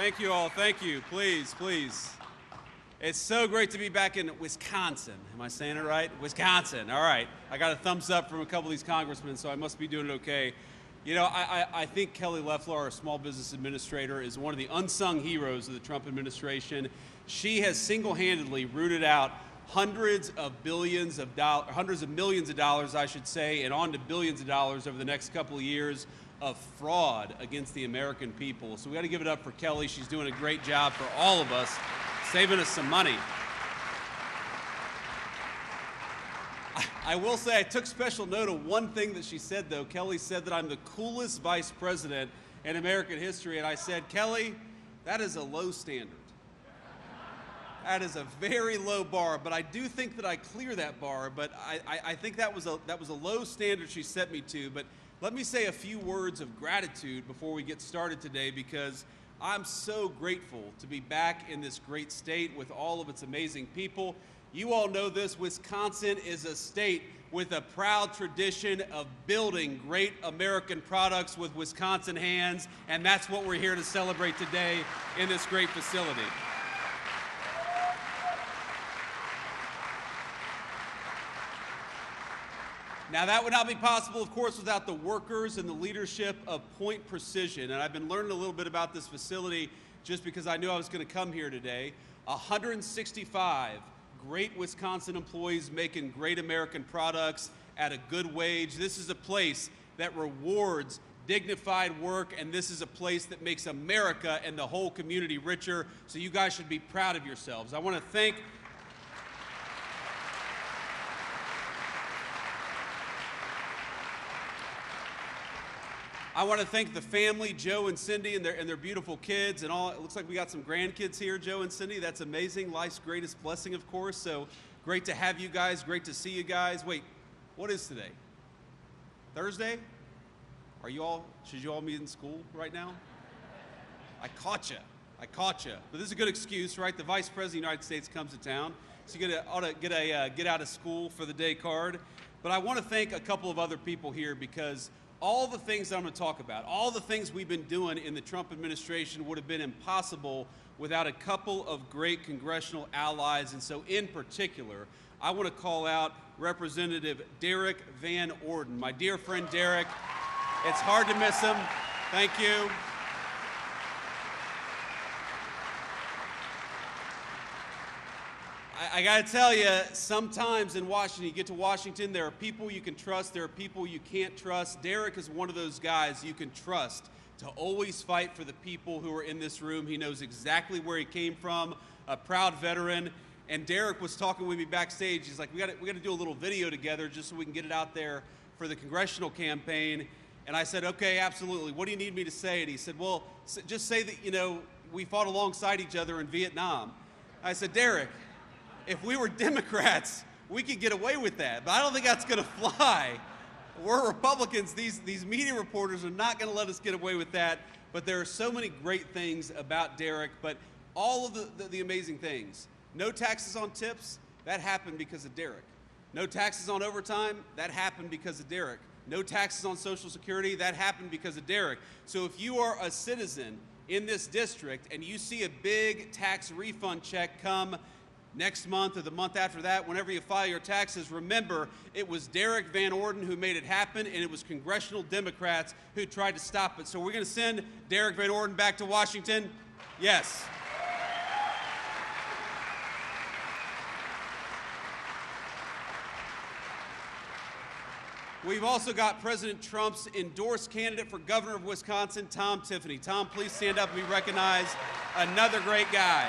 Thank you all. Thank you. Please, please. It's so great to be back in Wisconsin. Am I saying it right? Wisconsin. All right. I got a thumbs up from a couple of these congressmen, so I must be doing it okay. You know, I think Kelly Loeffler, our small business administrator, is one of the unsung heroes of the Trump administration. She has single-handedly rooted out hundreds of millions of dollars, I should say, and on to billions of dollars over the next couple of years of fraud against the American people. So we got to give it up for Kelly. She's doing a great job for all of us, saving us some money. I will say I took special note of one thing that she said, though. Kelly said that I'm the coolest vice president in American history, and I said, Kelly, that is a low standard. That is a very low bar, but I do think that I clear that bar, but I think that was a low standard she set me to. But let me say a few words of gratitude before we get started today, because I'm so grateful to be back in this great state with all of its amazing people. You all know this, Wisconsin is a state with a proud tradition of building great American products with Wisconsin hands, and that's what we're here to celebrate today in this great facility. Now, that would not be possible, of course, without the workers and the leadership of Pointe Precision. And I've been learning a little bit about this facility just because I knew I was going to come here today. 165 great Wisconsin employees making great American products at a good wage. This is a place that rewards dignified work, and this is a place that makes America and the whole community richer. So you guys should be proud of yourselves. I want to thank the family, Joe and Cindy, and their beautiful kids, and all. It looks like we got some grandkids here, Joe and Cindy. That's amazing. Life's greatest blessing, of course. So great to have you guys. Great to see you guys. Wait, what is today? Thursday? Should you all be in school right now? I caught you. But this is a good excuse, right? The Vice President of the United States comes to town, so you ought to get a get out of school for the day card. But I want to thank a couple of other people here, because all the things that I'm going to talk about, all the things we've been doing in the Trump administration would have been impossible without a couple of great congressional allies. And so in particular, I want to call out Representative Derek Van Orden. My dear friend Derek, it's hard to miss him. Thank you. I got to tell you, sometimes in Washington, you get to Washington, there are people you can trust, there are people you can't trust. Derek is one of those guys you can trust to always fight for the people who are in this room. He knows exactly where he came from, a proud veteran. And Derek was talking with me backstage. He's like, we got to do a little video together just so we can get it out there for the congressional campaign. And I said, okay, absolutely. What do you need me to say? And he said, well, just say that, we fought alongside each other in Vietnam. I said, Derek, if we were Democrats, we could get away with that, but I don't think that's going to fly. We're Republicans. These media reporters are not going to let us get away with that, but there are so many great things about Derek, but all of the amazing things. No taxes on tips, that happened because of Derek. No taxes on overtime, that happened because of Derek. No taxes on Social Security, that happened because of Derek. So if you are a citizen in this district and you see a big tax refund check come next month or the month after that, whenever you file your taxes, remember it was Derek Van Orden who made it happen, and it was congressional Democrats who tried to stop it. So we're going to send Derek Van Orden back to Washington? Yes. We've also got President Trump's endorsed candidate for governor of Wisconsin, Tom Tiffany. Tom, please stand up and be recognized. Another great guy.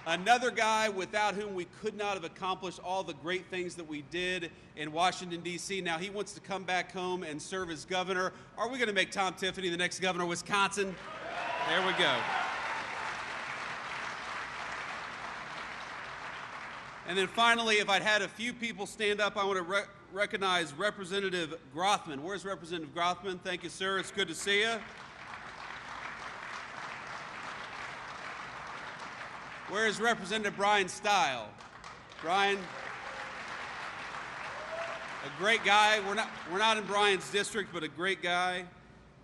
Another guy without whom we could not have accomplished all the great things that we did in Washington, D.C. Now he wants to come back home and serve as governor. Are we going to make Tom Tiffany the next governor of Wisconsin? There we go. And then finally, if I'd had a few people stand up, I want to recognize Representative Grothman. Where's Representative Grothman? Thank you, sir. It's good to see you. Where is Representative Brian Stile? Brian? A great guy. We're not in Brian's district, but a great guy.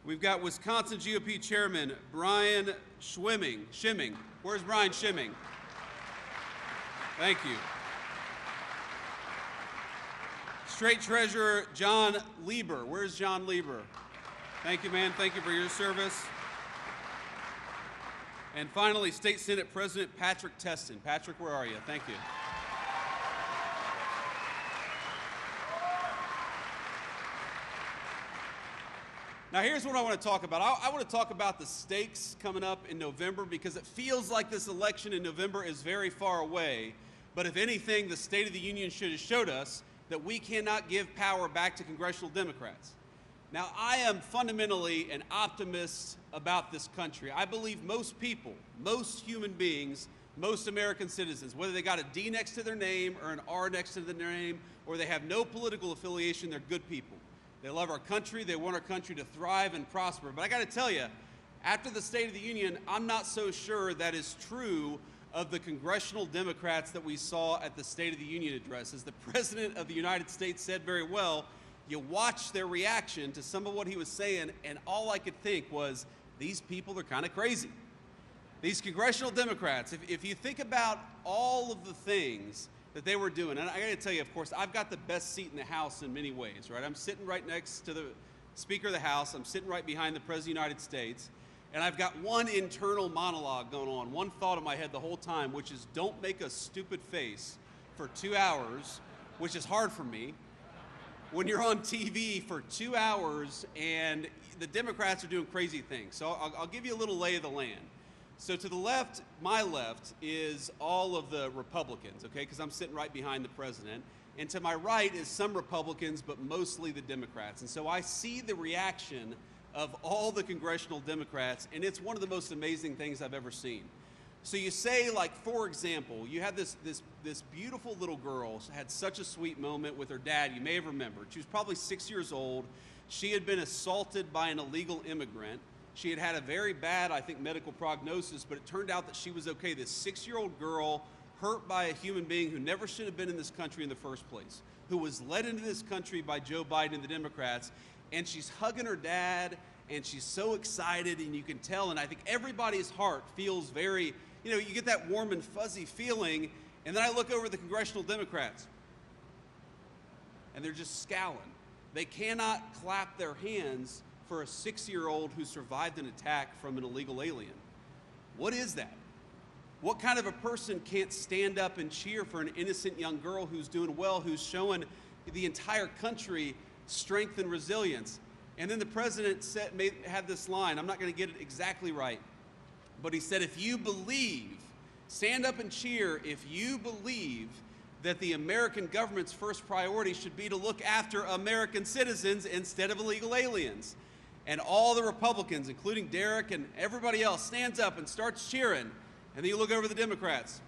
We've got Wisconsin GOP Chairman Brian Schimming. Where's Brian Schimming? Thank you. State Treasurer John Lieber. Where's John Lieber? Thank you, man. Thank you for your service. And finally, State Senate President Patrick Teston. Patrick, where are you? Thank you. Now, here's what I want to talk about. I want to talk about the stakes coming up in November, because it feels like this election in November is very far away. But if anything, the State of the Union should have showed us that we cannot give power back to congressional Democrats. Now, I am fundamentally an optimist about this country. I believe most people, most human beings, most American citizens, whether they got a D next to their name or an R next to their name, or they have no political affiliation, they're good people. They love our country. They want our country to thrive and prosper. But I got to tell you, after the State of the Union, I'm not so sure that is true of the congressional Democrats that we saw at the State of the Union address. As the President of the United States said very well, you watch their reaction to some of what he was saying, and all I could think was, these people are kind of crazy. These congressional Democrats, if you think about all of the things that they were doing, and I got to tell you, of course, I've got the best seat in the House in many ways, right? I'm sitting right next to the Speaker of the House. I'm sitting right behind the President of the United States, and I've got one internal monologue going on, one thought in my head the whole time, which is don't make a stupid face for 2 hours, which is hard for me, when you're on TV for 2 hours and the Democrats are doing crazy things. So I'll give you a little lay of the land. So to the left, my left, is all of the Republicans, okay, because I'm sitting right behind the president. And to my right is some Republicans, but mostly the Democrats. And so I see the reaction of all the congressional Democrats, and it's one of the most amazing things I've ever seen. So you say, like, for example, you had this beautiful little girl, had such a sweet moment with her dad. You may have remembered. She was probably 6 years old. She had been assaulted by an illegal immigrant. She had had a very bad, I think, medical prognosis, but it turned out that she was okay. This 6-year-old girl, hurt by a human being who never should have been in this country in the first place, who was led into this country by Joe Biden and the Democrats, and she's hugging her dad, and she's so excited, and you can tell, and I think everybody's heart feels very, you know, you get that warm and fuzzy feeling, and then I look over at the congressional Democrats, and they're just scowling. They cannot clap their hands for a 6-year-old who survived an attack from an illegal alien. What is that? What kind of a person can't stand up and cheer for an innocent young girl who's doing well, who's showing the entire country strength and resilience? And then the president had this line, I'm not going to get it exactly right, but he said, if you believe, stand up and cheer if you believe that the American government's first priority should be to look after American citizens instead of illegal aliens. And all the Republicans, including Derek and everybody else, stands up and starts cheering. And then you look over the Democrats.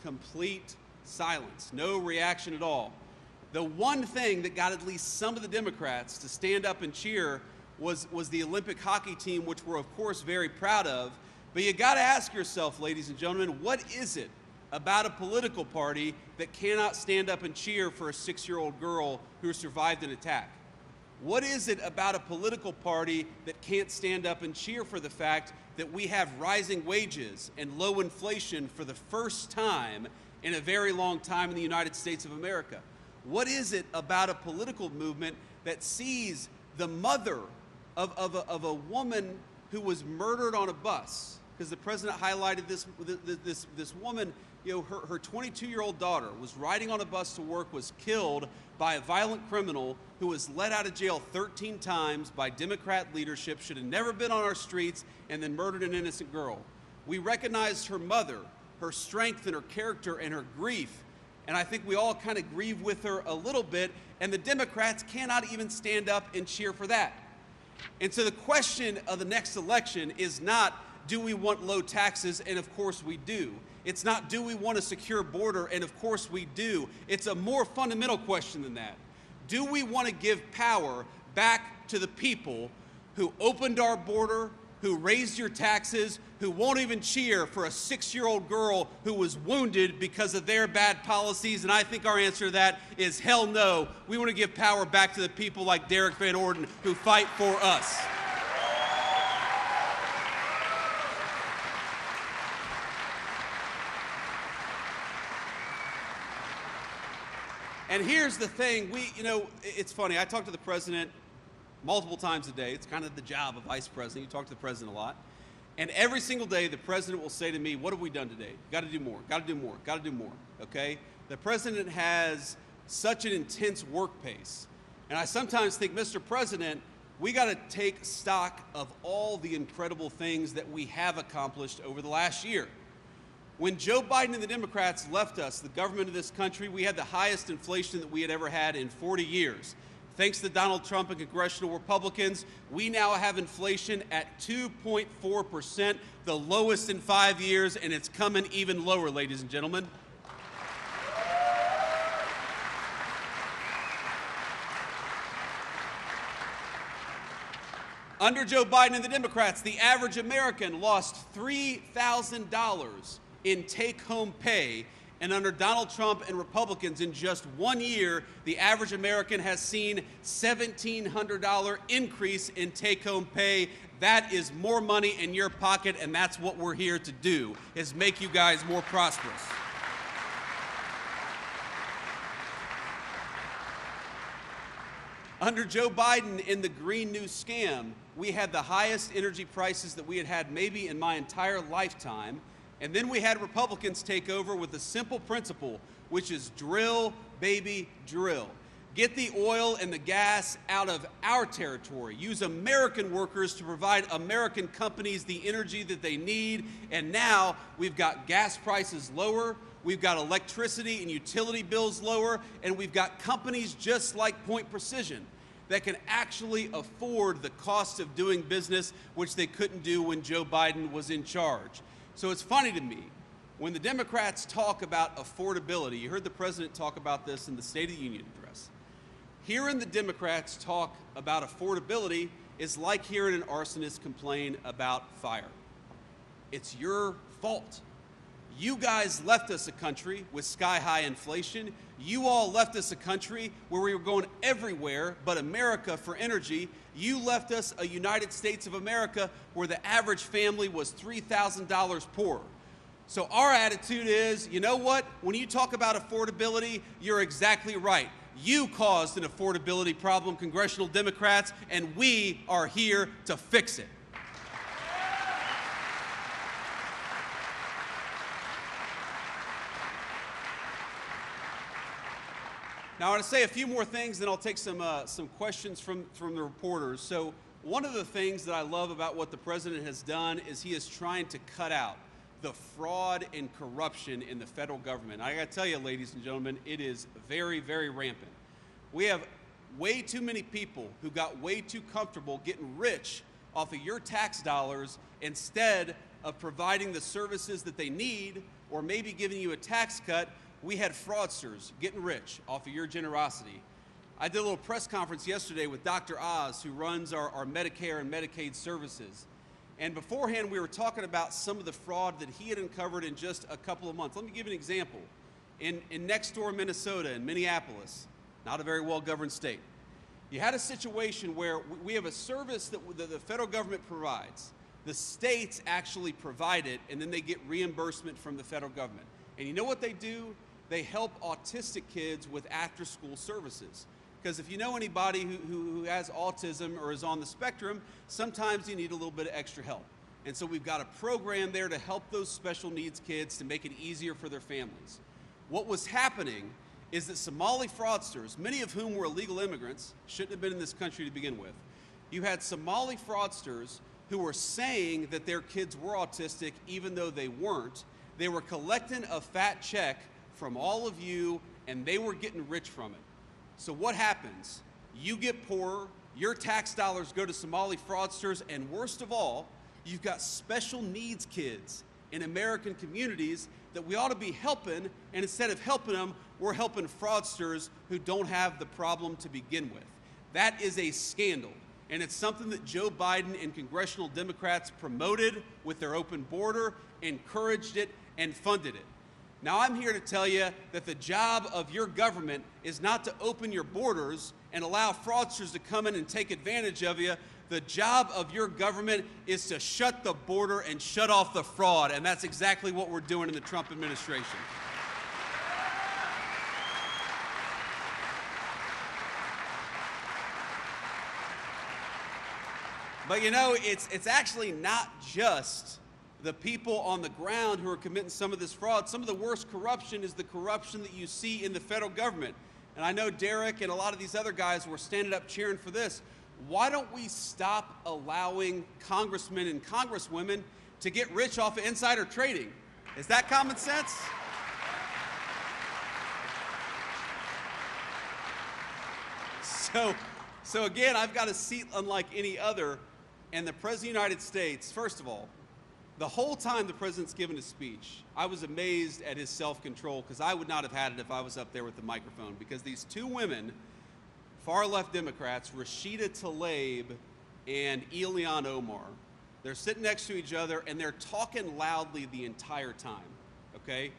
Complete silence, no reaction at all. The one thing that got at least some of the Democrats to stand up and cheer was the Olympic hockey team, which we're, of course, very proud of. But you got to ask yourself, ladies and gentlemen, what is it about a political party that cannot stand up and cheer for a 6-year-old girl who survived an attack? What is it about a political party that can't stand up and cheer for the fact that we have rising wages and low inflation for the first time in a very long time in the United States of America? What is it about a political movement that sees the mother of a woman who was murdered on a bus? Because the president highlighted this woman, you know, her 22-year-old daughter was riding on a bus to work, was killed by a violent criminal who was let out of jail 13 times by Democrat leadership, should have never been on our streets, and then murdered an innocent girl. We recognized her mother, her strength and her character and her grief, and I think we all kind of grieve with her a little bit, and the Democrats cannot even stand up and cheer for that. And so the question of the next election is not, do we want low taxes? And of course we do. It's not, do we want a secure border? And of course we do. It's a more fundamental question than that. Do we want to give power back to the people who opened our border, who raised your taxes, who won't even cheer for a 6-year-old girl who was wounded because of their bad policies? And I think our answer to that is hell no. We want to give power back to the people like Derek Van Orden who fight for us. And here's the thing, it's funny, I talk to the president multiple times a day. It's kind of the job of vice president. You talk to the president a lot. And every single day, the president will say to me, what have we done today? Got to do more, got to do more, got to do more, okay? The president has such an intense work pace. And I sometimes think, Mr. President, we got to take stock of all the incredible things that we have accomplished over the last year. When Joe Biden and the Democrats left us, the government of this country, we had the highest inflation that we had ever had in 40 years. Thanks to Donald Trump and congressional Republicans, we now have inflation at 2.4%, the lowest in 5 years, and it's coming even lower, ladies and gentlemen. Under Joe Biden and the Democrats, the average American lost $3,000 in take-home pay, and under Donald Trump and Republicans, in just 1 year, the average American has seen $1,700 increase in take-home pay. That is more money in your pocket, and that's what we're here to do, is make you guys more prosperous. Under Joe Biden in the Green New Scam, we had the highest energy prices that we had had maybe in my entire lifetime. And then we had Republicans take over with a simple principle, which is drill, baby, drill. Get the oil and the gas out of our territory. Use American workers to provide American companies the energy that they need. And now we've got gas prices lower, we've got electricity and utility bills lower, and we've got companies just like Pointe Precision that can actually afford the cost of doing business, which they couldn't do when Joe Biden was in charge. So it's funny to me, when the Democrats talk about affordability, you heard the president talk about this in the State of the Union address. Hearing the Democrats talk about affordability is like hearing an arsonist complain about fire. It's your fault. You guys left us a country with sky-high inflation. You all left us a country where we were going everywhere but America for energy. You left us a United States of America where the average family was $3,000 poorer. So our attitude is, you know what? When you talk about affordability, you're exactly right. You caused an affordability problem, congressional Democrats, and we are here to fix it. Now, I want to say a few more things, then I'll take some questions from the reporters. So one of the things that I love about what the president has done is he is trying to cut out the fraud and corruption in the federal government. I got to tell you, ladies and gentlemen, it is very, very rampant. We have way too many people who got way too comfortable getting rich off of your tax dollars instead of providing the services that they need or maybe giving you a tax cut. We had fraudsters getting rich off of your generosity. I did a little press conference yesterday with Dr. Oz, who runs our Medicare and Medicaid services. And beforehand, we were talking about some of the fraud that he had uncovered in just a couple of months. Let me give you an example. In next door Minnesota, in Minneapolis, not a very well-governed state, you had a situation where we have a service that the federal government provides. The states actually provide it, and then they get reimbursement from the federal government. And you know what they do? They help autistic kids with after-school services. Because if you know anybody who has autism or is on the spectrum, sometimes you need a little bit of extra help. And so we've got a program there to help those special needs kids to make it easier for their families. What was happening is that Somali fraudsters, many of whom were illegal immigrants, shouldn't have been in this country to begin with. You had Somali fraudsters who were saying that their kids were autistic even though they weren't. They were collecting a fat check from all of you, and they were getting rich from it. So what happens? You get poorer, your tax dollars go to Somali fraudsters, and worst of all, you've got special needs kids in American communities that we ought to be helping, and instead of helping them, we're helping fraudsters who don't have the problem to begin with. That is a scandal. And it's something that Joe Biden and congressional Democrats promoted with their open border, encouraged it, and funded it. Now, I'm here to tell you that the job of your government is not to open your borders and allow fraudsters to come in and take advantage of you. The job of your government is to shut the border and shut off the fraud, and that's exactly what we're doing in the Trump administration. But you know, it's actually not just the people on the ground who are committing some of this fraud. Some of the worst corruption is the corruption that you see in the federal government. And I know Derek and a lot of these other guys were standing up cheering for this. Why don't we stop allowing congressmen and congresswomen to get rich off of insider trading? Is that common sense? So again, I've got a seat unlike any other. And the President of the United States, first of all, the whole time the President's given his speech, I was amazed at his self-control, because I would not have had it if I was up there with the microphone, because these two women, far-left Democrats, Rashida Tlaib and Ilhan Omar, they're sitting next to each other, and they're talking loudly the entire time, okay?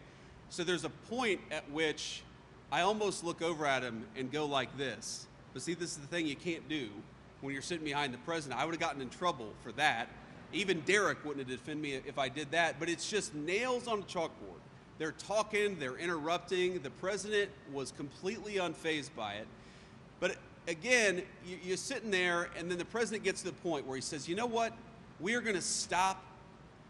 So there's a point at which I almost look over at him and go like this. But see, this is the thing you can't do when you're sitting behind the president. I would have gotten in trouble for that. Even Derek wouldn't have defended me if I did that, but it's just nails on a chalkboard. They're talking, they're interrupting. The president was completely unfazed by it. But again, you're sitting there, and then the president gets to the point where he says, you know what? We are going to stop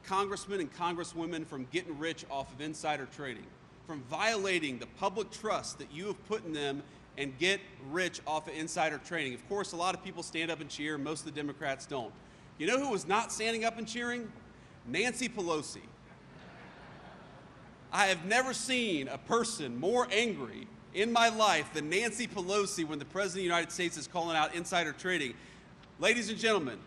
congressmen and congresswomen from getting rich off of insider trading, from violating the public trust that you have put in them and get rich off of insider trading. Of course, a lot of people stand up and cheer. Most of the Democrats don't. You know who was not standing up and cheering? Nancy Pelosi. I have never seen a person more angry in my life than Nancy Pelosi when the President of the United States is calling out insider trading. Ladies and gentlemen,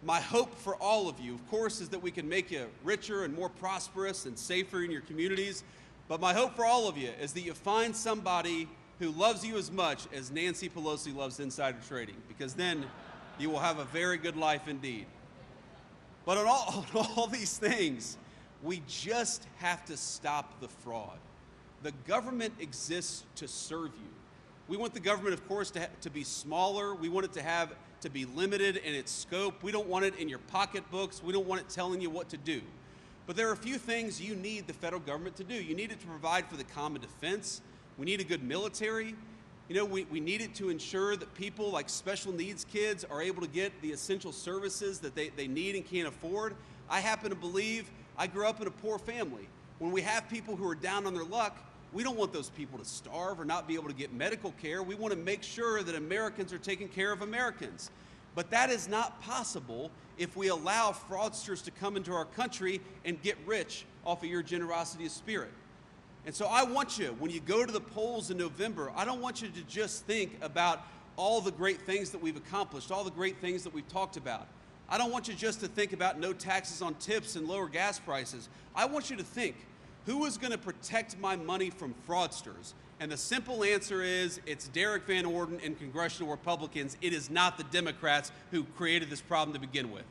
my hope for all of you, of course, is that we can make you richer and more prosperous and safer in your communities. But my hope for all of you is that you find somebody who loves you as much as Nancy Pelosi loves insider trading, because then you will have a very good life indeed. But on all these things, we just have to stop the fraud. The government exists to serve you. We want the government, of course, to be smaller. We want it to be limited in its scope. We don't want it in your pocketbooks. We don't want it telling you what to do. But there are a few things you need the federal government to do. You need it to provide for the common defense. We need a good military. You know, we need it to ensure that people like special needs kids are able to get the essential services that they need and can't afford. I happen to believe I grew up in a poor family. When we have people who are down on their luck, we don't want those people to starve or not be able to get medical care. We want to make sure that Americans are taking care of Americans. But that is not possible if we allow fraudsters to come into our country and get rich off of your generosity of spirit. And so I want you, when you go to the polls in November, I don't want you to just think about all the great things that we've accomplished, all the great things that we've talked about. I don't want you just to think about no taxes on tips and lower gas prices. I want you to think, who is going to protect my money from fraudsters? And the simple answer is, it's Derek Van Orden and congressional Republicans. It is not the Democrats who created this problem to begin with.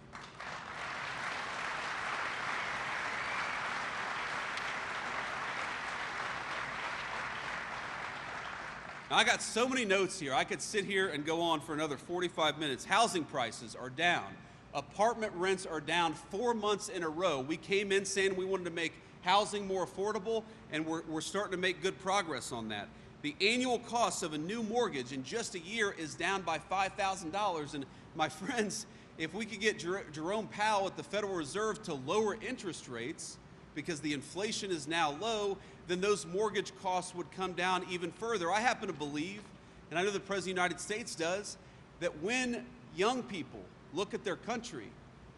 Now, I got so many notes here. I could sit here and go on for another 45 minutes. Housing prices are down. Apartment rents are down 4 months in a row. We came in saying we wanted to make housing more affordable, and we're starting to make good progress on that. The annual cost of a new mortgage in just a year is down by $5,000. And my friends, if we could get Jerome Powell at the Federal Reserve to lower interest rates, because the inflation is now low, then those mortgage costs would come down even further. I happen to believe, and I know the President of the United States does, that when young people look at their country,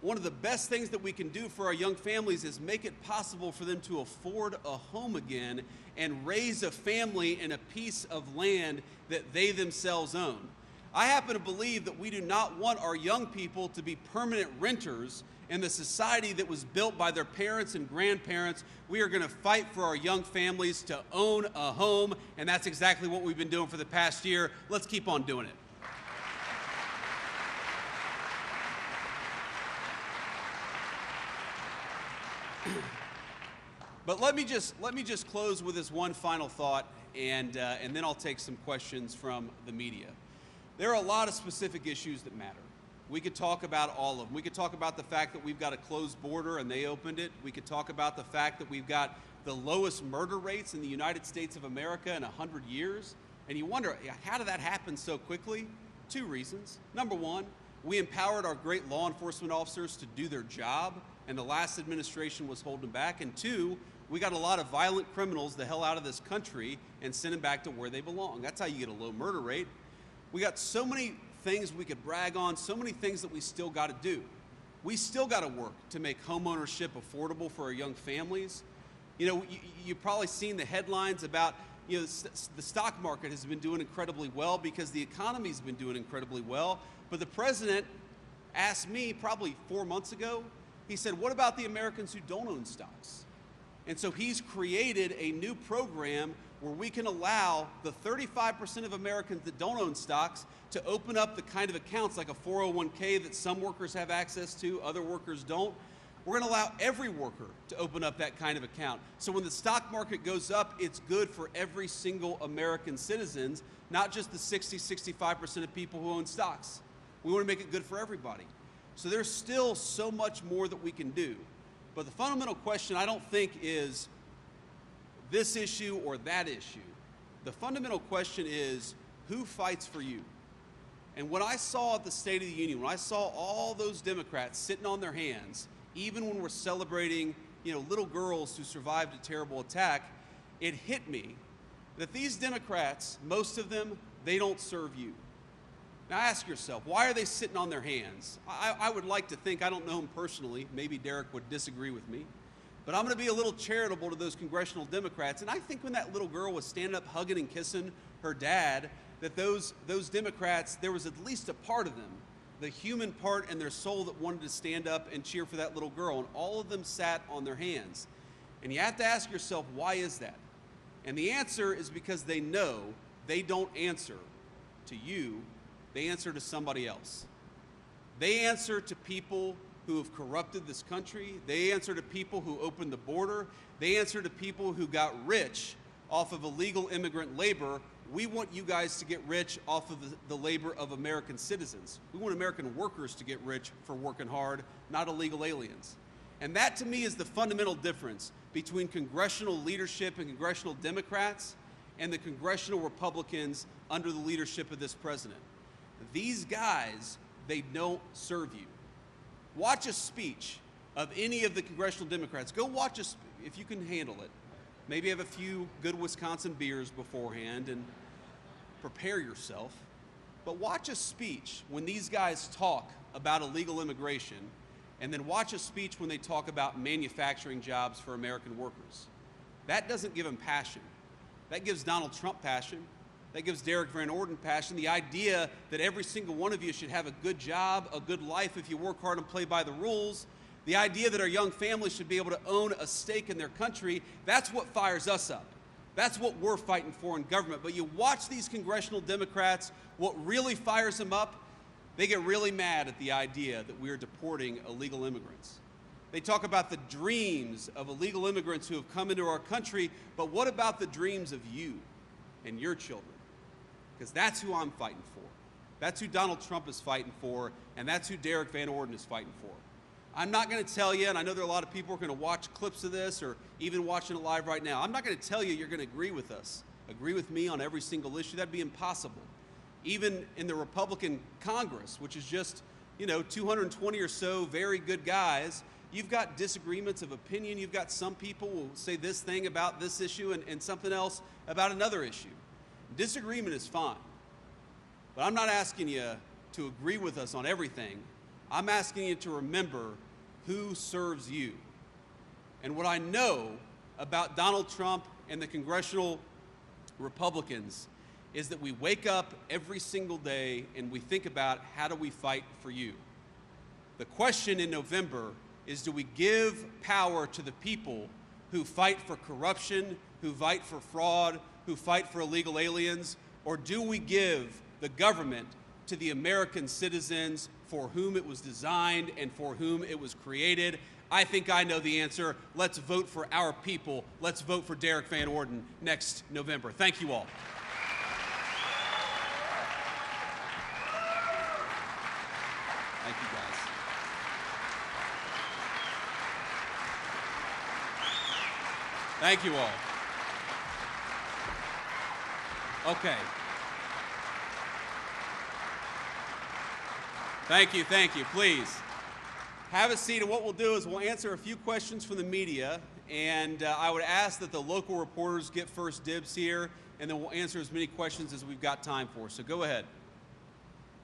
one of the best things that we can do for our young families is make it possible for them to afford a home again and raise a family in a piece of land that they themselves own. I happen to believe that we do not want our young people to be permanent renters in the society that was built by their parents and grandparents. We are going to fight for our young families to own a home, and that's exactly what we've been doing for the past year. Let's keep on doing it. But let me just close with this one final thought, and then I'll take some questions from the media. There are a lot of specific issues that matter. We could talk about all of them. We could talk about the fact that we've got a closed border and they opened it. We could talk about the fact that we've got the lowest murder rates in the United States of America in 100 years. And you wonder, how did that happen so quickly? Two reasons. Number one, we empowered our great law enforcement officers to do their job, and the last administration was holding them back. And two, we got a lot of violent criminals the hell out of this country and send them back to where they belong. That's how you get a low murder rate. We got so many things we could brag on, so many things that we still got to do. We still got to work to make homeownership affordable for our young families. You know, you've probably seen the headlines about, you know, the stock market has been doing incredibly well because the economy's been doing incredibly well. But the president asked me probably 4 months ago, he said, what about the Americans who don't own stocks? And so he's created a new program where we can allow the 35% of Americans that don't own stocks to open up the kind of accounts like a 401k that some workers have access to, other workers don't. We're going to allow every worker to open up that kind of account. So when the stock market goes up, it's good for every single American citizen, not just the 65% of people who own stocks. We want to make it good for everybody. So there's still so much more that we can do. But the fundamental question, I don't think, is this issue or that issue. The fundamental question is, who fights for you? And when I saw at the State of the Union, when I saw all those Democrats sitting on their hands, even when we're celebrating, you know, little girls who survived a terrible attack, it hit me that these Democrats, most of them, they don't serve you. Now ask yourself, why are they sitting on their hands? I would like to think, I don't know them personally, maybe Derek would disagree with me, but I'm going to be a little charitable to those congressional Democrats. And I think when that little girl was standing up hugging and kissing her dad, that those Democrats, there was at least a part of them, the human part in their soul, that wanted to stand up and cheer for that little girl. And all of them sat on their hands. And you have to ask yourself, why is that? And the answer is because they know they don't answer to you, they answer to somebody else. They answer to people who have corrupted this country. They answer to people who opened the border. They answer to people who got rich off of illegal immigrant labor. We want you guys to get rich off of the labor of American citizens. We want American workers to get rich for working hard, not illegal aliens. And that, to me, is the fundamental difference between congressional leadership and congressional Democrats and the congressional Republicans under the leadership of this president. These guys, they don't serve you. Watch a speech of any of the congressional Democrats. Go watch if you can handle it. Maybe have a few good Wisconsin beers beforehand and prepare yourself. But watch a speech when these guys talk about illegal immigration, and then watch a speech when they talk about manufacturing jobs for American workers. That doesn't give them passion. That gives Donald Trump passion. That gives Derek Van Orden passion. The idea that every single one of you should have a good job, a good life if you work hard and play by the rules. The idea that our young families should be able to own a stake in their country, that's what fires us up. That's what we're fighting for in government. But you watch these congressional Democrats, what really fires them up, they get really mad at the idea that we are deporting illegal immigrants. They talk about the dreams of illegal immigrants who have come into our country, but what about the dreams of you and your children? Because that's who I'm fighting for. That's who Donald Trump is fighting for, and that's who Derek Van Orden is fighting for. I'm not going to tell you, and I know there are a lot of people who are going to watch clips of this or even watching it live right now. I'm not going to tell you you're going to agree with us, agree with me on every single issue. That'd be impossible. Even in the Republican Congress, which is just, 220 or so very good guys, you've got disagreements of opinion. You've got some people who will say this thing about this issue and something else about another issue. Disagreement is fine, but I'm not asking you to agree with us on everything. I'm asking you to remember who serves you. And what I know about Donald Trump and the congressional Republicans is that we wake up every single day and we think about, how do we fight for you? The question in November is, do we give power to the people who fight for corruption, who fight for fraud, who fight for illegal aliens, or do we give the government to the American citizens for whom it was designed and for whom it was created? I think I know the answer. Let's vote for our people. Let's vote for Derek Van Orden next November. Thank you all. Thank you, guys. Thank you all. Okay. Thank you, please. Have a seat, and what we'll do is we'll answer a few questions from the media, and I would ask that the local reporters get first dibs here, and then we'll answer as many questions as we've got time for. So go ahead.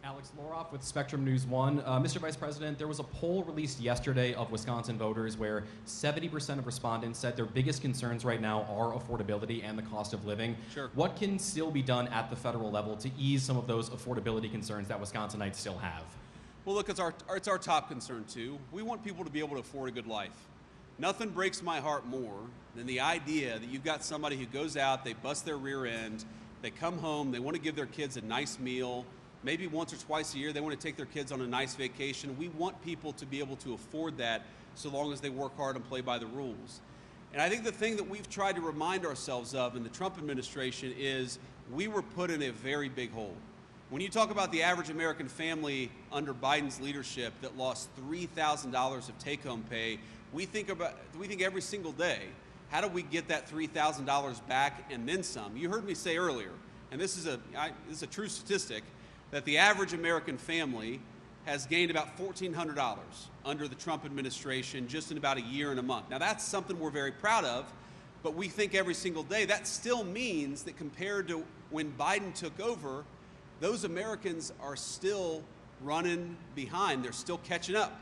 Alex Loroff with Spectrum News 1. Mr. Vice President, there was a poll released yesterday of Wisconsin voters where 70% of respondents said their biggest concerns right now are affordability and the cost of living. Sure. What can still be done at the federal level to ease some of those affordability concerns that Wisconsinites still have? Well, look, it's our top concern, too. We want people to be able to afford a good life. Nothing breaks my heart more than the idea that you've got somebody who goes out, they bust their rear end, they come home, they want to give their kids a nice meal, maybe once or twice a year they want to take their kids on a nice vacation. We want people to be able to afford that so long as they work hard and play by the rules. And I think the thing that we've tried to remind ourselves of in the Trump administration is we were put in a very big hole. When you talk about the average American family under Biden's leadership that lost $3,000 of take-home pay, we think every single day, how do we get that $3,000 back and then some? You heard me say earlier, and this is a true statistic, that the average American family has gained about $1,400 under the Trump administration just in about a year and a month. Now that's something we're very proud of, but we think every single day that still means that compared to when Biden took over, those Americans are still running behind. They're still catching up.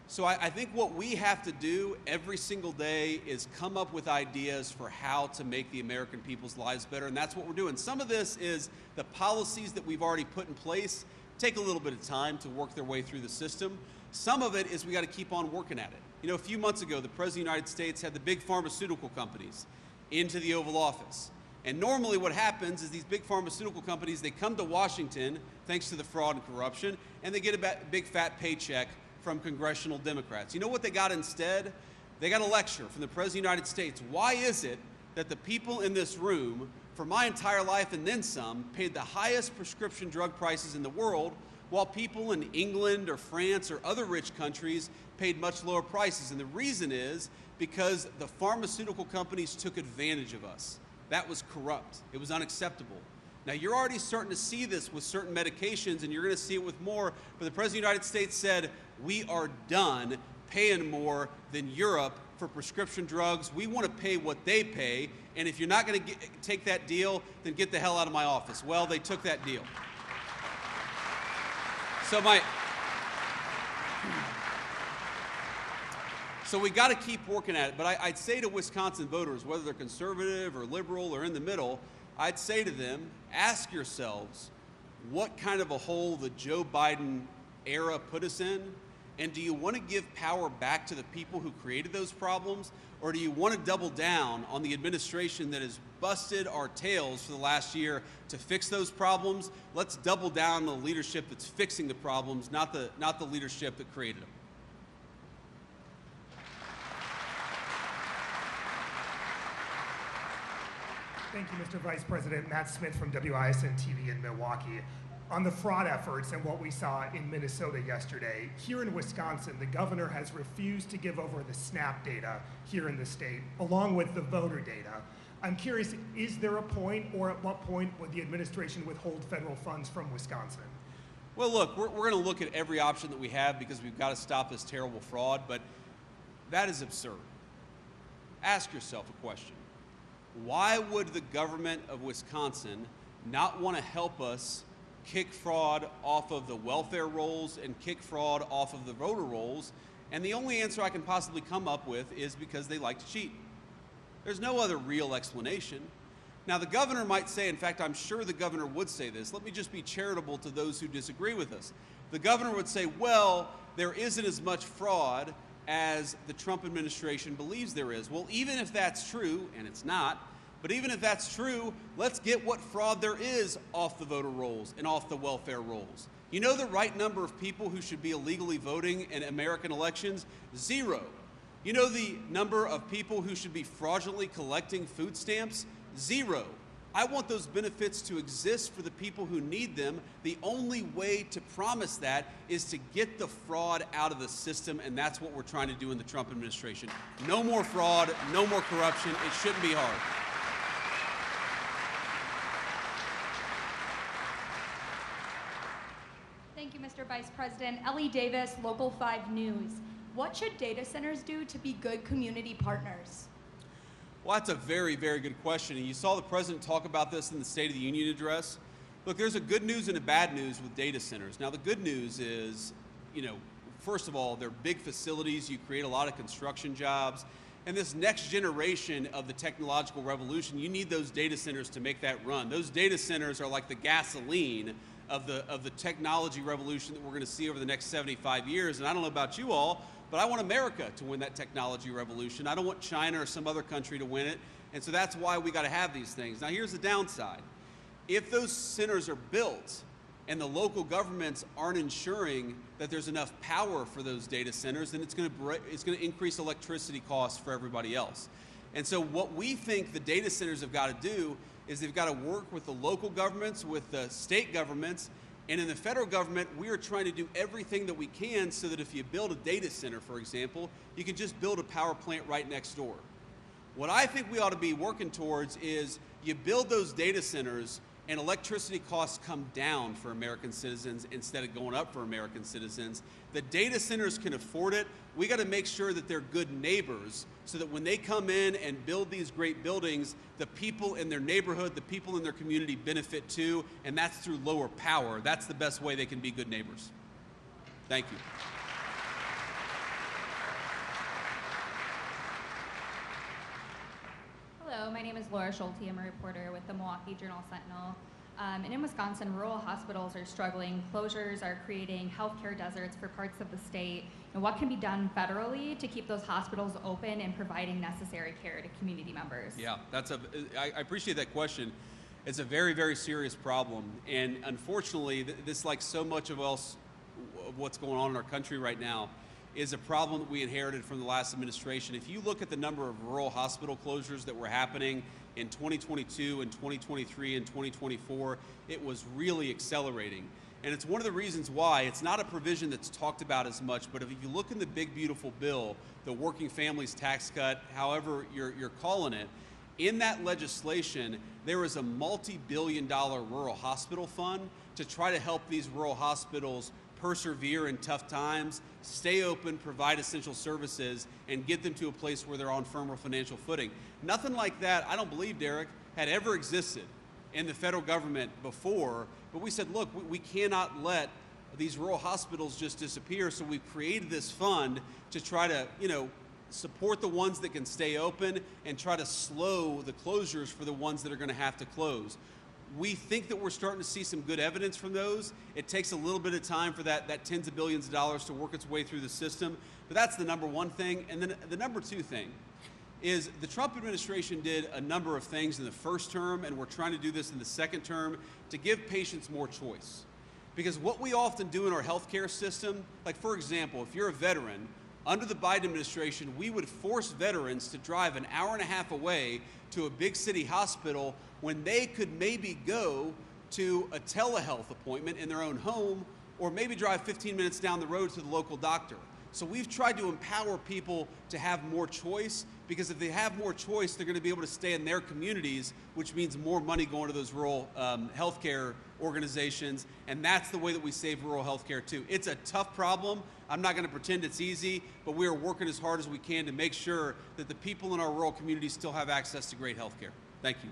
So I think what we have to do every single day is come up with ideas for how to make the American people's lives better, and that's what we're doing. Some of this is the policies that we've already put in place take a little bit of time to work their way through the system. Some of it is we got to keep on working at it. You know, a few months ago, the President of the United States had the big pharmaceutical companies into the Oval Office. And normally what happens is these big pharmaceutical companies, they come to Washington, thanks to the fraud and corruption, and they get a big fat paycheck from congressional Democrats. You know what they got instead? They got a lecture from the President of the United States. Why is it that the people in this room, for my entire life and then some, paid the highest prescription drug prices in the world, while people in England or France or other rich countries paid much lower prices? And the reason is because the pharmaceutical companies took advantage of us. That was corrupt. It was unacceptable. Now, you're already starting to see this with certain medications, and you're going to see it with more, but the President of the United States said, we are done paying more than Europe for prescription drugs. We want to pay what they pay, and if you're not going to take that deal, then get the hell out of my office. Well, they took that deal. So we got to keep working at it, but I'd say to Wisconsin voters, whether they're conservative or liberal or in the middle, I'd say to them, ask yourselves what kind of a hole the Joe Biden era put us in, and do you want to give power back to the people who created those problems, or do you want to double down on the administration that has busted our tails for the last year to fix those problems? Let's double down on the leadership that's fixing the problems, not the leadership that created them. Thank you, Mr. Vice President. Matt Smith from WISN TV in Milwaukee. On the fraud efforts and what we saw in Minnesota yesterday, here in Wisconsin, the governor has refused to give over the SNAP data here in the state, along with the voter data. I'm curious, is there a point, or at what point would the administration withhold federal funds from Wisconsin? Well, look, we're going to look at every option that we have because we've got to stop this terrible fraud, but that is absurd. Ask yourself a question. Why would the government of Wisconsin not want to help us kick fraud off of the welfare rolls and kick fraud off of the voter rolls? And the only answer I can possibly come up with is because they like to cheat. There's no other real explanation. Now, the governor might say, in fact, I'm sure the governor would say this, let me just be charitable to those who disagree with us. The governor would say, well, there isn't as much fraud as the Trump administration believes there is. Well, even if that's true, and it's not, but even if that's true, let's get what fraud there is off the voter rolls and off the welfare rolls. You know the right number of people who should be illegally voting in American elections? 0. You know the number of people who should be fraudulently collecting food stamps? 0. I want those benefits to exist for the people who need them. The only way to promise that is to get the fraud out of the system, and that's what we're trying to do in the Trump administration. No more fraud, no more corruption. It shouldn't be hard. Thank you, Mr. Vice President. Ellie Davis, Local 5 News. What should data centers do to be good community partners? Well, that's a very, very good question. And you saw the president talk about this in the State of the Union address. Look, there's a good news and a bad news with data centers. Now, the good news is, first of all, they're big facilities. You create a lot of construction jobs. And this next generation of the technological revolution, you need those data centers to make that run. Those data centers are like the gasoline of the technology revolution that we're going to see over the next 75 years. And I don't know about you all, but I want America to win that technology revolution. I don't want China or some other country to win it. And so that's why we got to have these things. Now, here's the downside. If those centers are built and the local governments aren't ensuring that there's enough power for those data centers, then it's going to increase electricity costs for everybody else. And so what we think the data centers have got to do is they've got to work with the local governments, with the state governments, and in the federal government, we are trying to do everything that we can so that if you build a data center, for example, you can just build a power plant right next door. What I think we ought to be working towards is you build those data centers and electricity costs come down for American citizens instead of going up for American citizens. The data centers can afford it. We got to make sure that they're good neighbors so that when they come in and build these great buildings, the people in their neighborhood, the people in their community benefit too, and that's through lower power. That's the best way they can be good neighbors. Thank you. Hello, my name is Laura Schulte. I'm a reporter with the Milwaukee Journal-Sentinel. And in Wisconsin, rural hospitals are struggling. Closures are creating healthcare deserts for parts of the state. And what can be done federally to keep those hospitals open and providing necessary care to community members? Yeah, I appreciate that question. It's a very, very serious problem. And unfortunately, this, like so much of else of what's going on in our country right now, is a problem that we inherited from the last administration. If you look at the number of rural hospital closures that were happening in 2022 and 2023 and 2024, it was really accelerating. And it's one of the reasons why it's not a provision that's talked about as much, but if you look in the big beautiful bill, the working families tax cut, however you're calling it, in that legislation, there is a multi-billion-dollar rural hospital fund to try to help these rural hospitals persevere in tough times, stay open, provide essential services, and get them to a place where they're on firmer financial footing. Nothing like that, I don't believe, Derek, had ever existed in the federal government before, but we said, look, we cannot let these rural hospitals just disappear, so we've created this fund to try to, support the ones that can stay open and try to slow the closures for the ones that are going to have to close. We think that we're starting to see some good evidence from those. It takes a little bit of time for that tens of billions of dollars to work its way through the system, but that's the number one thing. And then the number two thing is the Trump administration did a number of things in the first term, and we're trying to do this in the second term to give patients more choice. Because what we often do in our healthcare system, like for example, if you're a veteran, under the Biden administration, we would force veterans to drive an hour and a half away to a big city hospital when they could maybe go to a telehealth appointment in their own home, or maybe drive 15 minutes down the road to the local doctor. So we've tried to empower people to have more choice, because if they have more choice, they're going to be able to stay in their communities, which means more money going to those rural healthcare organizations, and that's the way that we save rural healthcare too. It's a tough problem. I'm not going to pretend it's easy, but we are working as hard as we can to make sure that the people in our rural communities still have access to great healthcare. Thank you.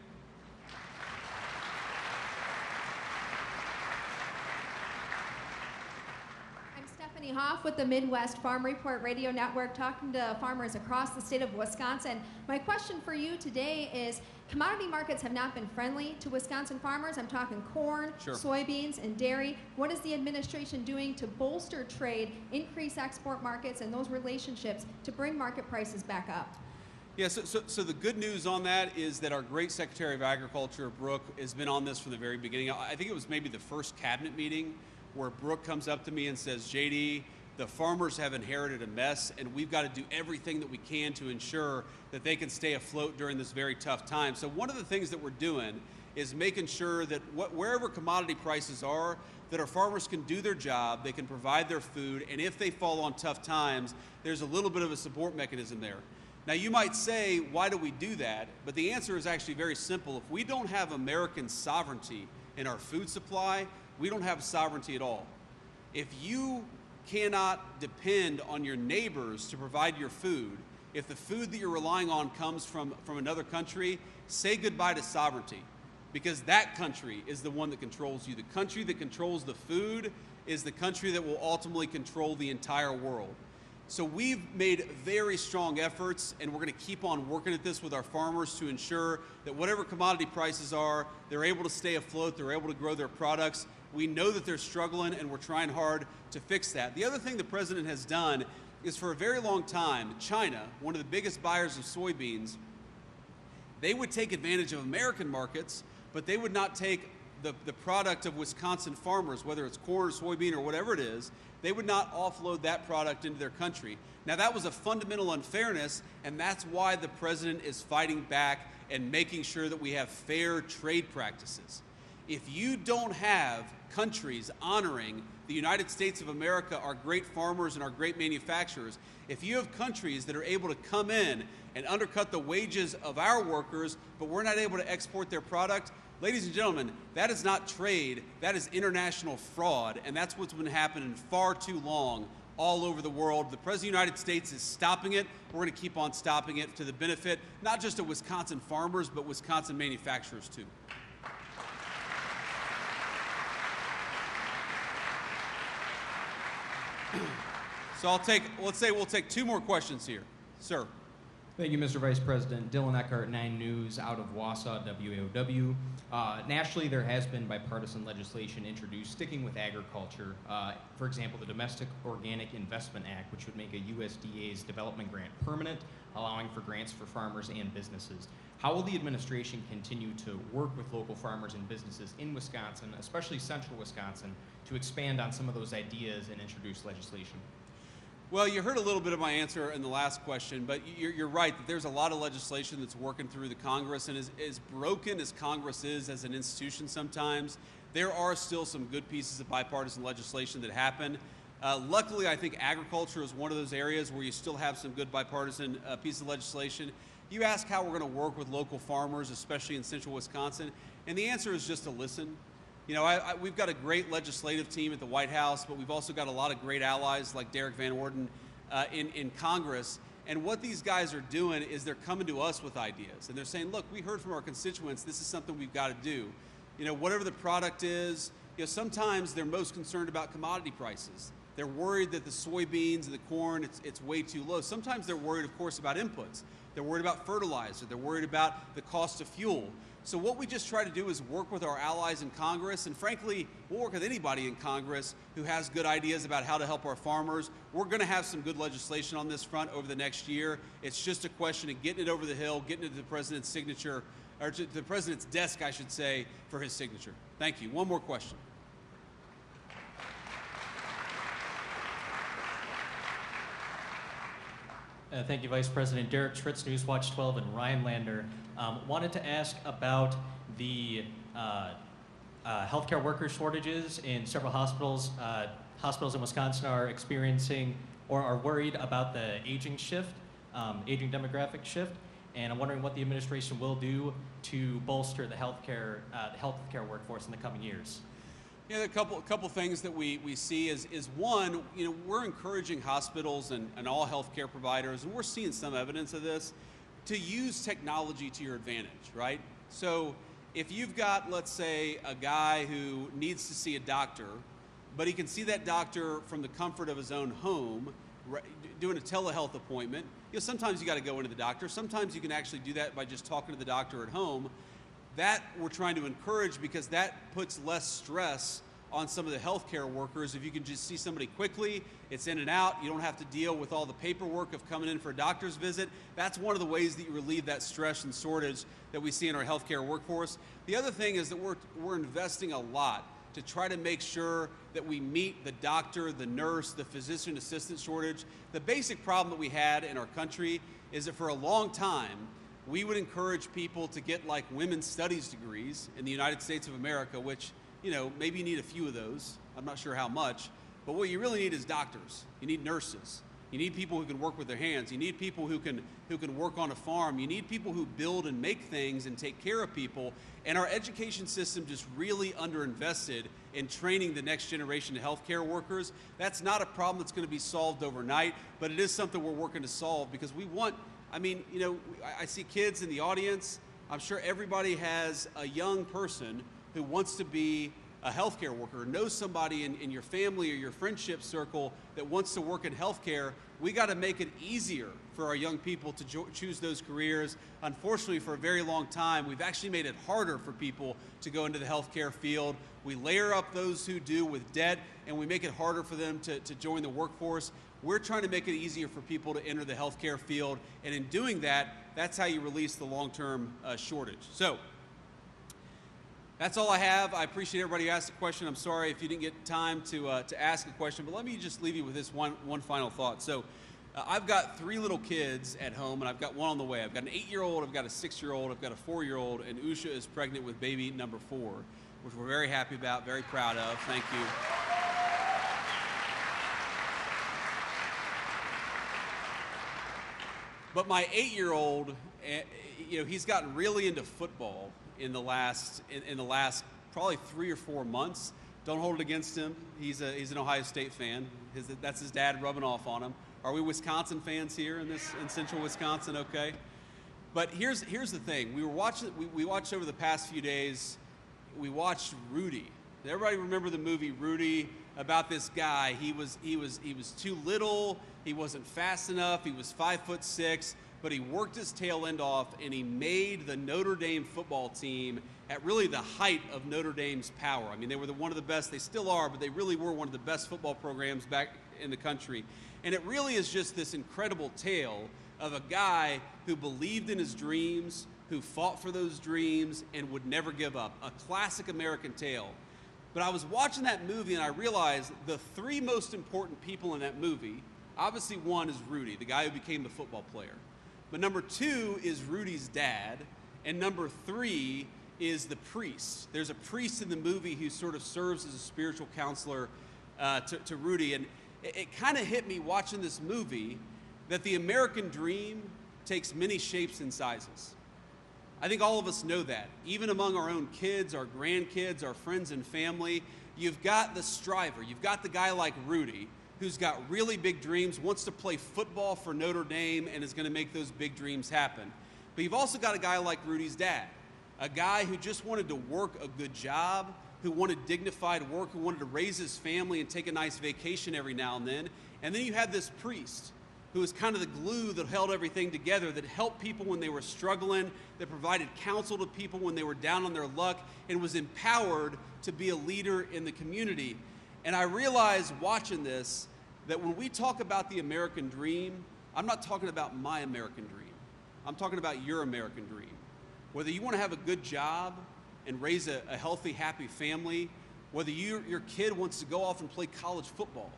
Hoff with the Midwest Farm Report Radio Network, talking to farmers across the state of Wisconsin. My question for you today is, commodity markets have not been friendly to Wisconsin farmers. I'm talking corn, Sure. soybeans, and dairy. What is the administration doing to bolster trade, increase export markets, and those relationships to bring market prices back up? Yeah, so the good news on that is that our great Secretary of Agriculture, Brooke, has been on this from the very beginning. I think it was maybe the first cabinet meeting where Brooke comes up to me and says, JD, the farmers have inherited a mess, and we've got to do everything that we can to ensure that they can stay afloat during this very tough time. So one of the things that we're doing is making sure that wherever commodity prices are, that our farmers can do their job, they can provide their food, and if they fall on tough times, there's a little bit of a support mechanism there. Now you might say, why do we do that? But the answer is actually very simple. If we don't have American sovereignty in our food supply, we don't have sovereignty at all. If you cannot depend on your neighbors to provide your food, if the food that you're relying on comes from another country, say goodbye to sovereignty, because that country is the one that controls you. The country that controls the food is the country that will ultimately control the entire world. So we've made very strong efforts, and we're going to keep on working at this with our farmers to ensure that whatever commodity prices are, they're able to stay afloat, they're able to grow their products. We know that they're struggling, and we're trying hard to fix that. The other thing the president has done is, for a very long time, China, one of the biggest buyers of soybeans, they would take advantage of American markets, but they would not take the product of Wisconsin farmers, whether it's corn or soybean or whatever it is, they would not offload that product into their country. Now that was a fundamental unfairness, and that's why the president is fighting back and making sure that we have fair trade practices. If you don't have countries honoring the United States of America, our great farmers and our great manufacturers, if you have countries that are able to come in and undercut the wages of our workers, but we're not able to export their product, ladies and gentlemen, that is not trade, that is international fraud, and that's what's been happening far too long all over the world. The President of the United States is stopping it. We're going to keep on stopping it to the benefit not just of Wisconsin farmers, but Wisconsin manufacturers too. So let's say we'll take two more questions here. Sir. Thank you, Mr. Vice President. Dylan Eckhart, 9 News, out of Wausau, WAOW. Nationally, there has been bipartisan legislation introduced sticking with agriculture. For example, the Domestic Organic Investment Act, which would make a USDA's development grant permanent, allowing for grants for farmers and businesses. How will the administration continue to work with local farmers and businesses in Wisconsin, especially central Wisconsin, to expand on some of those ideas and introduce legislation? Well, you heard a little bit of my answer in the last question, but you're right that there's a lot of legislation that's working through the Congress, and as broken as Congress is as an institution sometimes, there are still some good pieces of bipartisan legislation that happen. Luckily, I think agriculture is one of those areas where you still have some good bipartisan pieces of legislation. You ask how we're going to work with local farmers, especially in central Wisconsin, and the answer is just to listen. You know, we've got a great legislative team at the White House, but we've also got a lot of great allies like Derek Van Orden in Congress. And what these guys are doing is they're coming to us with ideas. And they're saying, look, we heard from our constituents, this is something we've got to do. You know, whatever the product is, you know, sometimes they're most concerned about commodity prices. They're worried that the soybeans and the corn, it's way too low. Sometimes they're worried, of course, about inputs. They're worried about fertilizer. They're worried about the cost of fuel. So what we just try to do is work with our allies in Congress, and frankly, we'll work with anybody in Congress who has good ideas about how to help our farmers. We're going to have some good legislation on this front over the next year. It's just a question of getting it over the hill, getting it to the president's signature, or to the president's desk, I should say, for his signature. Thank you. One more question. Thank you, Vice President. Derek Schritz, Newswatch 12, and Ryan Lander. Wanted to ask about the healthcare worker shortages in several hospitals. Hospitals in Wisconsin are experiencing or are worried about the aging shift, aging demographic shift, and I'm wondering what the administration will do to bolster the healthcare workforce in the coming years. Yeah, a couple things that we see is one, you know, we're encouraging hospitals and all healthcare providers, and we're seeing some evidence of this, to use technology to your advantage, right? So if you've got, let's say, a guy who needs to see a doctor, but he can see that doctor from the comfort of his own home, doing a telehealth appointment, you know, sometimes you got to go into the doctor. Sometimes you can actually do that by just talking to the doctor at home. That we're trying to encourage because that puts less stress on some of the healthcare workers. If you can just see somebody quickly, it's in and out, you don't have to deal with all the paperwork of coming in for a doctor's visit. That's one of the ways that you relieve that stress and shortage that we see in our healthcare workforce. The other thing is that we're investing a lot to try to make sure that we meet the doctor, the nurse, the physician assistant shortage. The basic problem that we had in our country is that for a long time, we would encourage people to get like women's studies degrees in the United States of America, which, you know, maybe you need a few of those. I'm not sure how much, but what you really need is doctors. You need nurses. You need people who can work with their hands. You need people who can work on a farm. You need people who build and make things and take care of people. And our education system just really underinvested in training the next generation of healthcare workers. That's not a problem that's going to be solved overnight, but it is something we're working to solve because we want, I mean, you know, I see kids in the audience. I'm sure everybody has a young person who wants to be a healthcare worker, or knows somebody in your family or your friendship circle that wants to work in healthcare. We got to make it easier for our young people to choose those careers. Unfortunately, for a very long time, we've actually made it harder for people to go into the healthcare field. We layer up those who do with debt, and we make it harder for them to join the workforce. We're trying to make it easier for people to enter the healthcare field, and in doing that, that's how you release the long-term shortage. So, that's all I have. I appreciate everybody who asked a question. I'm sorry if you didn't get time to ask a question, but let me just leave you with this one final thought. So I've got 3 little kids at home, and I've got one on the way. I've got an 8-year-old, I've got a 6-year-old, I've got a 4-year-old, and Usha is pregnant with baby number 4, which we're very happy about, very proud of. Thank you. But my 8-year-old, you know, he's gotten really into football in the last probably 3 or 4 months. Don't hold it against him. He's an Ohio State fan. That's his dad rubbing off on him. Are we Wisconsin fans here in central Wisconsin? Okay. But here's the thing. We watched over the past few days. We watched Rudy. Does everybody remember the movie Rudy? About this guy. He was too little. He wasn't fast enough. He was 5'6". But he worked his tail end off, and he made the Notre Dame football team at really the height of Notre Dame's power. I mean, they were one of the best. They still are, but they really were one of the best football programs back in the country. And it really is just this incredible tale of a guy who believed in his dreams, who fought for those dreams, and would never give up. A classic American tale. But I was watching that movie, and I realized the 3 most important people in that movie, obviously one is Rudy, the guy who became the football player. But number 2 is Rudy's dad, and number 3 is the priest. There's a priest in the movie who sort of serves as a spiritual counselor to Rudy, and it kind of hit me watching this movie that the American dream takes many shapes and sizes. I think all of us know that. Even among our own kids, our grandkids, our friends and family, you've got the striver. You've got the guy like Rudy, who's got really big dreams, wants to play football for Notre Dame, and is going to make those big dreams happen. But you've also got a guy like Rudy's dad, a guy who just wanted to work a good job, who wanted dignified work, who wanted to raise his family and take a nice vacation every now and then. And then you had this priest, who was kind of the glue that held everything together, that helped people when they were struggling, that provided counsel to people when they were down on their luck, and was empowered to be a leader in the community. And I realized watching this that when we talk about the American dream, I'm not talking about my American dream. I'm talking about your American dream. Whether you want to have a good job and raise a healthy, happy family, whether your kid wants to go off and play college football,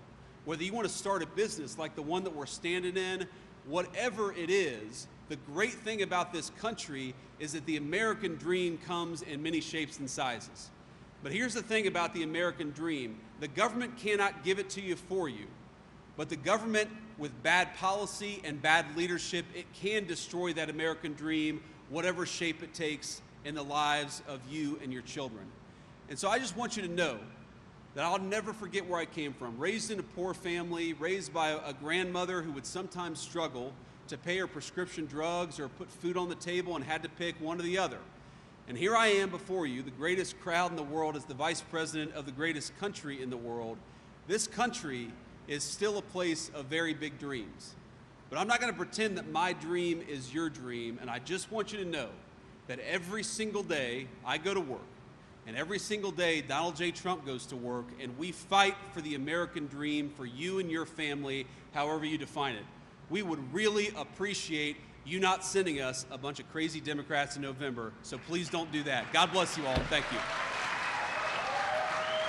whether you want to start a business like the one that we're standing in, whatever it is, the great thing about this country is that the American dream comes in many shapes and sizes. But here's the thing about the American dream. The government cannot give it to you for you. But the government, with bad policy and bad leadership, it can destroy that American dream, whatever shape it takes in the lives of you and your children. And so I just want you to know that I'll never forget where I came from. Raised in a poor family, raised by a grandmother who would sometimes struggle to pay her prescription drugs or put food on the table and had to pick one or the other. And here I am before you, the greatest crowd in the world as the vice president of the greatest country in the world. This country is still a place of very big dreams. But I'm not going to pretend that my dream is your dream, and I just want you to know that every single day I go to work, and every single day Donald J. Trump goes to work, and we fight for the American dream for you and your family, however you define it. We would really appreciate you not sending us a bunch of crazy Democrats in November, so please don't do that. God bless you all. Thank you.